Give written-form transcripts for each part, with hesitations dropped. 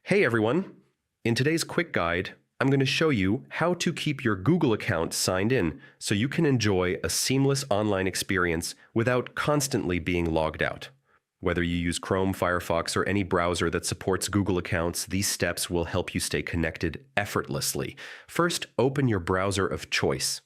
Hey everyone! In today's quick guide, I'm going to show you how to keep your Google account signed in so you can enjoy a seamless online experience without constantly being logged out. Whether you use Chrome, Firefox, or any browser that supports Google accounts, these steps will help you stay connected effortlessly. First, open your browser of choice.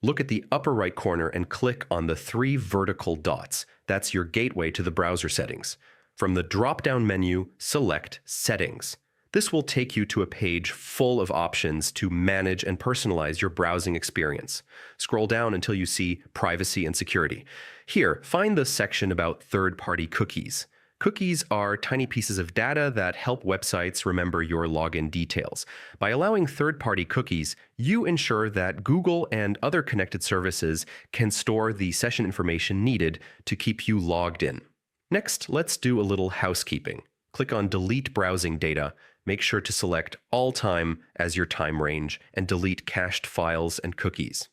Look at the upper right corner and click on the three vertical dots. That's your gateway to the browser settings. From the drop-down menu, select Settings. This will take you to a page full of options to manage and personalize your browsing experience. Scroll down until you see Privacy and Security. Here, find the section about third-party cookies. Cookies are tiny pieces of data that help websites remember your login details. By allowing third-party cookies, you ensure that Google and other connected services can store the session information needed to keep you logged in. Next, let's do a little housekeeping. Click on Delete Browsing Data. Make sure to select All Time as your time range and delete cached files and cookies.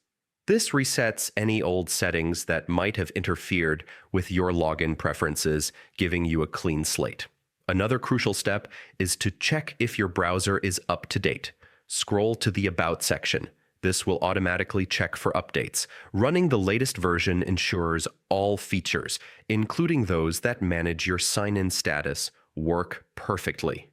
This resets any old settings that might have interfered with your login preferences, giving you a clean slate. Another crucial step is to check if your browser is up to date. Scroll to the About section. This will automatically check for updates. Running the latest version ensures all features, including those that manage your sign-in status, work perfectly.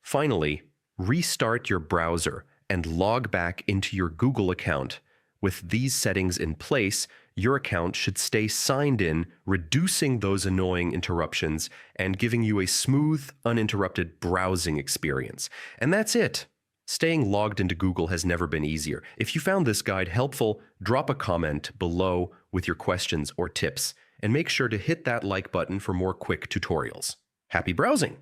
Finally, restart your browser and log back into your Google account. With these settings in place, your account should stay signed in, reducing those annoying interruptions and giving you a smooth, uninterrupted browsing experience. And that's it. Staying logged into Google has never been easier. If you found this guide helpful, drop a comment below with your questions or tips, and make sure to hit that like button for more quick tutorials. Happy browsing!